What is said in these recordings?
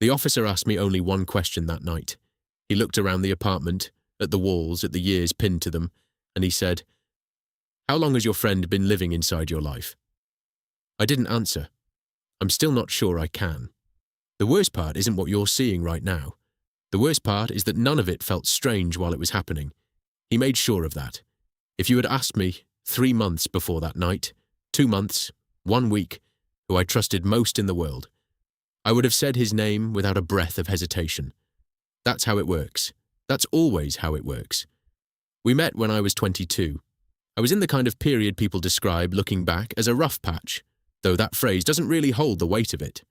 The officer asked me only one question that night. He looked around the apartment, at the walls, at the years pinned to them, and he said, "How long has your friend been living inside your life?" I didn't answer. I'm still not sure I can. The worst part isn't what you're seeing right now. The worst part is that none of it felt strange while it was happening. He made sure of that. If you had asked me 3 months before that night, 2 months, 1 week, who I trusted most in the world, I would have said his name without a breath of hesitation. That's how it works. That's always how it works. We met when I was 22. I was in the kind of period people describe, looking back, as a rough patch, though that phrase doesn't really hold the weight of it.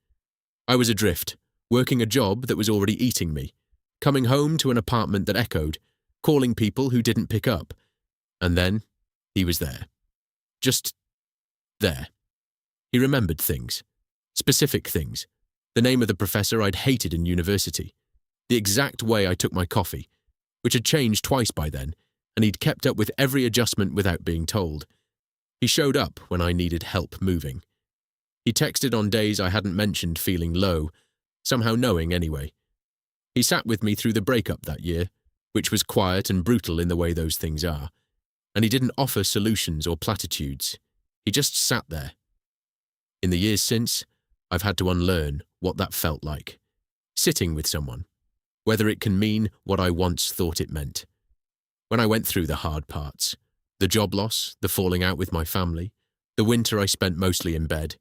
I was adrift, working a job that was already eating me, coming home to an apartment that echoed, calling people who didn't pick up. And then, he was there. Just there. He remembered things. Specific things. The name of the professor I'd hated in university. The exact way I took my coffee, which had changed twice by then, and he'd kept up with every adjustment without being told. He showed up when I needed help moving. He texted on days I hadn't mentioned feeling low, somehow knowing anyway. He sat with me through the breakup that year, which was quiet and brutal in the way those things are, and he didn't offer solutions or platitudes. He just sat there. In the years since, I've had to unlearn what that felt like. Sitting with someone, whether it can mean what I once thought it meant. When I went through the hard parts, the job loss, the falling out with my family, the winter I spent mostly in bed,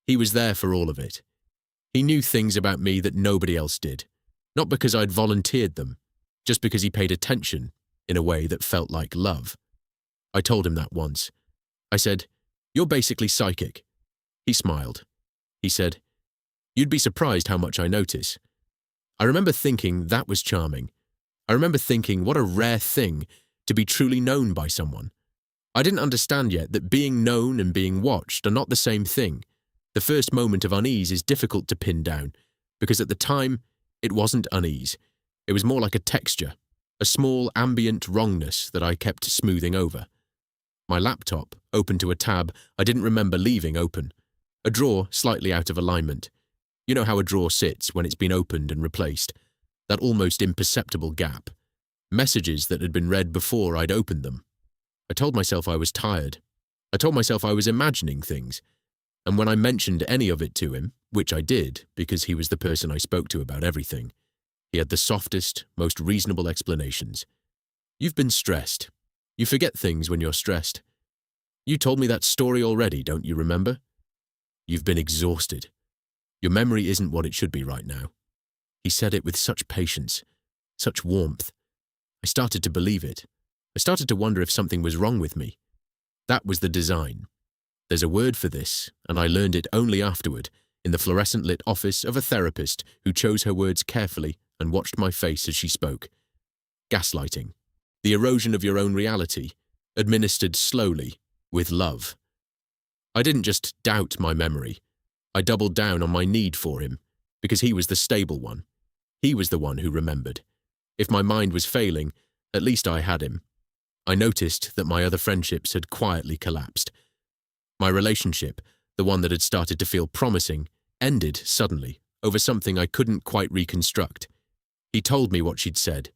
he was there for all of it. He knew things about me that nobody else did, not because I'd volunteered them, just because he paid attention in a way that felt like love. I told him that once. I said, "You're basically psychic." He smiled. He said, "You'd be surprised how much I notice." I remember thinking that was charming. I remember thinking what a rare thing to be truly known by someone. I didn't understand yet that being known and being watched are not the same thing. The first moment of unease is difficult to pin down, because at the time, it wasn't unease. It was more like a texture, a small ambient wrongness that I kept smoothing over. My laptop, open to a tab I didn't remember leaving open. A drawer slightly out of alignment. You know how a drawer sits when it's been opened and replaced. That almost imperceptible gap. Messages that had been read before I'd opened them. I told myself I was tired. I told myself I was imagining things. And when I mentioned any of it to him, which I did because he was the person I spoke to about everything, he had the softest, most reasonable explanations. "You've been stressed. You forget things when you're stressed. You told me that story already, don't you remember? You've been exhausted. Your memory isn't what it should be right now." He said it with such patience, such warmth. I started to believe it. I started to wonder if something was wrong with me. That was the design. There's a word for this, and I learned it only afterward, in the fluorescent-lit office of a therapist who chose her words carefully and watched my face as she spoke. Gaslighting. The erosion of your own reality, administered slowly, with love. I didn't just doubt my memory. I doubled down on my need for him, because he was the stable one. He was the one who remembered. If my mind was failing, at least I had him. I noticed that my other friendships had quietly collapsed. My relationship, the one that had started to feel promising, ended suddenly over something I couldn't quite reconstruct. He told me what she'd said.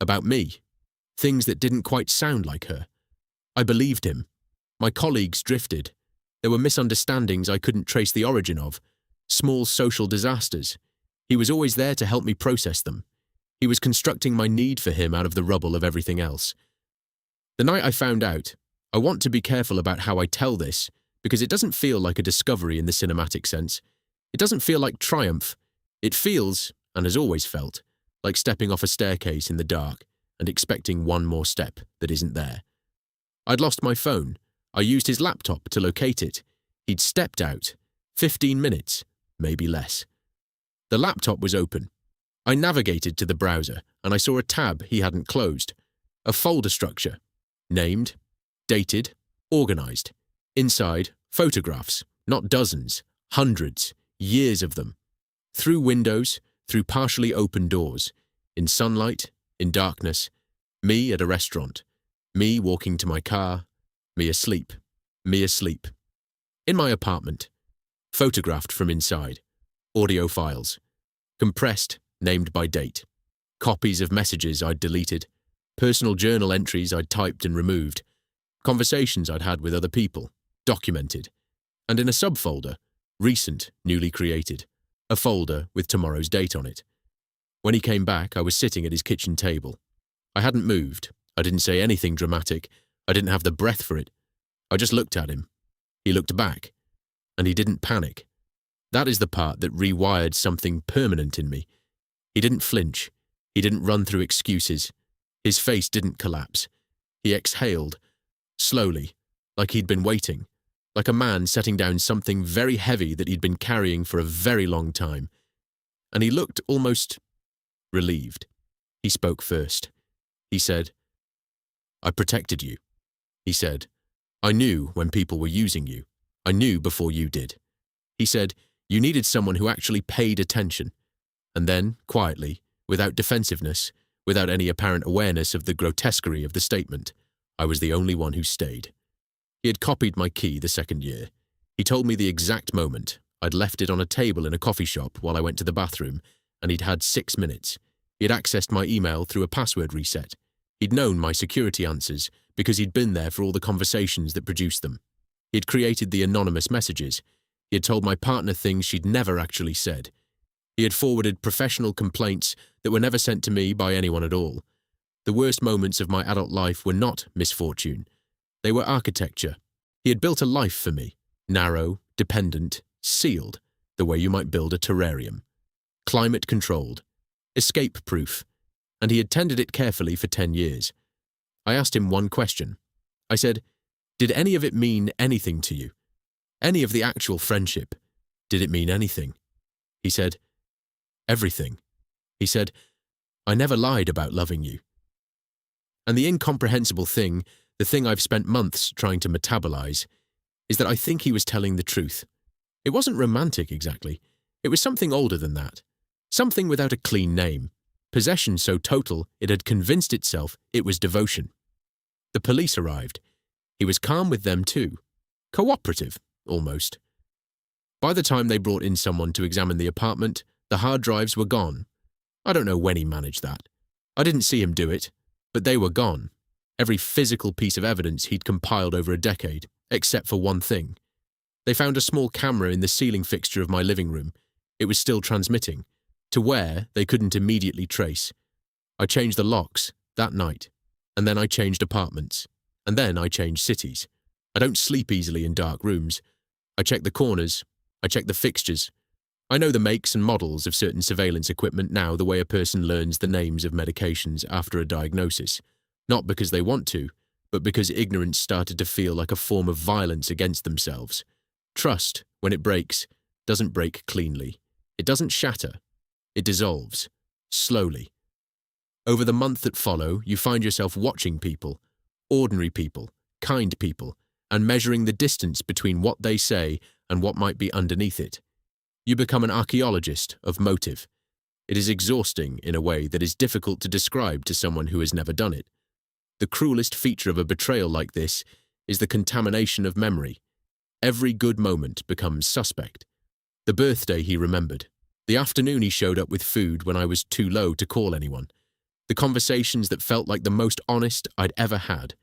About me. Things that didn't quite sound like her. I believed him. My colleagues drifted. There were misunderstandings I couldn't trace the origin of. Small social disasters. He was always there to help me process them. He was constructing my need for him out of the rubble of everything else. The night I found out, I want to be careful about how I tell this, because it doesn't feel like a discovery in the cinematic sense. It doesn't feel like triumph. It feels, and has always felt, like stepping off a staircase in the dark and expecting one more step that isn't there. I'd lost my phone. I used his laptop to locate it. He'd stepped out. 15 minutes, maybe less. The laptop was open. I navigated to the browser, and I saw a tab he hadn't closed. A folder structure. Named, dated, organized. Inside, photographs, not dozens, hundreds, years of them. Through windows, through partially open doors. In sunlight, in darkness. Me at a restaurant. Me walking to my car. Me asleep. Me asleep. In my apartment. Photographed from inside. Audio files. Compressed, named by date. Copies of messages I'd deleted. Personal journal entries I'd typed and removed. Conversations I'd had with other people, documented. And in a subfolder, recent, newly created. A folder with tomorrow's date on it. When he came back, I was sitting at his kitchen table. I hadn't moved. I didn't say anything dramatic. I didn't have the breath for it. I just looked at him. He looked back. And he didn't panic. That is the part that rewired something permanent in me. He didn't flinch. He didn't run through excuses. His face didn't collapse. He exhaled, slowly, like he'd been waiting, like a man setting down something very heavy that he'd been carrying for a very long time. And he looked almost relieved. He spoke first. He said, "I protected you." He said, "I knew when people were using you. I knew before you did." He said, "You needed someone who actually paid attention." And then, quietly, without defensiveness, without any apparent awareness of the grotesquerie of the statement, I was the only one who stayed. He had copied my key the second year. He told me the exact moment. I'd left it on a table in a coffee shop while I went to the bathroom, and he'd had 6 minutes. He had accessed my email through a password reset. He'd known my security answers because he'd been there for all the conversations that produced them. He had created the anonymous messages. He had told my partner things she'd never actually said. He had forwarded professional complaints that were never sent to me by anyone at all. The worst moments of my adult life were not misfortune. They were architecture. He had built a life for me, narrow, dependent, sealed, the way you might build a terrarium. Climate-controlled, escape-proof, and he had tended it carefully for 10 years. I asked him one question. I said, "Did any of it mean anything to you? Any of the actual friendship? Did it mean anything?" He said, "Everything." He said, "I never lied about loving you." And the incomprehensible thing, the thing I've spent months trying to metabolize, is that I think he was telling the truth. It wasn't romantic exactly. It was something older than that. Something without a clean name. Possession so total it had convinced itself it was devotion. The police arrived. He was calm with them too. Cooperative, almost. By the time they brought in someone to examine the apartment, the hard drives were gone. I don't know when he managed that. I didn't see him do it, but they were gone. Every physical piece of evidence he'd compiled over a decade, except for one thing. They found a small camera in the ceiling fixture of my living room. It was still transmitting. To where, they couldn't immediately trace. I changed the locks that night, and then I changed apartments, and then I changed cities. I don't sleep easily in dark rooms. I check the corners. I check the fixtures. I know the makes and models of certain surveillance equipment now the way a person learns the names of medications after a diagnosis, not because they want to, but because ignorance started to feel like a form of violence against themselves. Trust, when it breaks, doesn't break cleanly. It doesn't shatter. It dissolves, slowly. Over the month that follow, you find yourself watching people, ordinary people, kind people, and measuring the distance between what they say and what might be underneath it. You become an archaeologist of motive. It is exhausting in a way that is difficult to describe to someone who has never done it. The cruelest feature of a betrayal like this is the contamination of memory. Every good moment becomes suspect. The birthday he remembered. The afternoon he showed up with food when I was too low to call anyone. The conversations that felt like the most honest I'd ever had.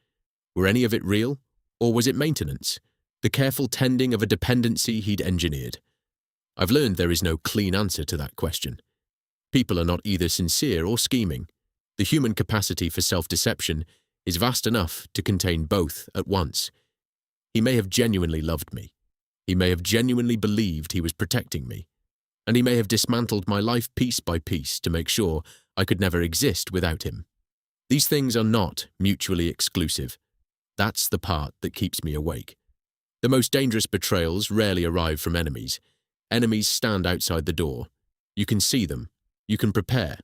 Were any of it real? Or was it maintenance? The careful tending of a dependency he'd engineered? I've learned there is no clean answer to that question. People are not either sincere or scheming. The human capacity for self-deception is vast enough to contain both at once. He may have genuinely loved me. He may have genuinely believed he was protecting me. And he may have dismantled my life piece by piece to make sure I could never exist without him. These things are not mutually exclusive. That's the part that keeps me awake. The most dangerous betrayals rarely arrive from enemies. Enemies stand outside the door. You can see them. You can prepare.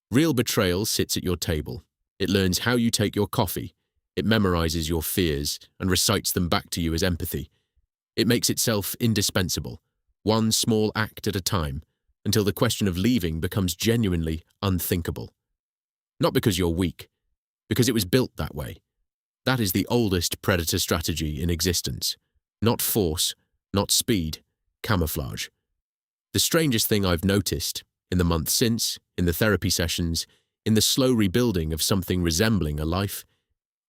Real betrayal sits at your table. It learns how you take your coffee. It memorizes your fears and recites them back to you as empathy. It makes itself indispensable, one small act at a time, until the question of leaving becomes genuinely unthinkable. Not because you're weak, because it was built that way. That is the oldest predator strategy in existence. Not force, not speed, camouflage. The strangest thing I've noticed in the months since, in the therapy sessions, in the slow rebuilding of something resembling a life,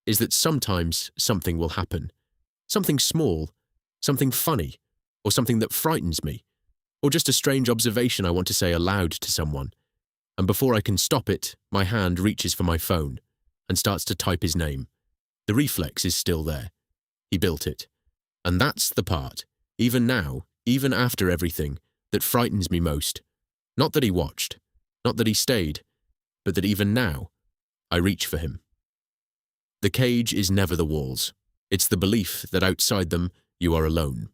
is that sometimes something will happen. Something small, something funny, or something that frightens me, or just a strange observation I want to say aloud to someone. And before I can stop it, my hand reaches for my phone and starts to type his name. The reflex is still there. He built it. And that's the part, even now, even after everything, that frightens me most. Not that he watched, not that he stayed, but that even now, I reach for him. The cage is never the walls. It's the belief that outside them, you are alone.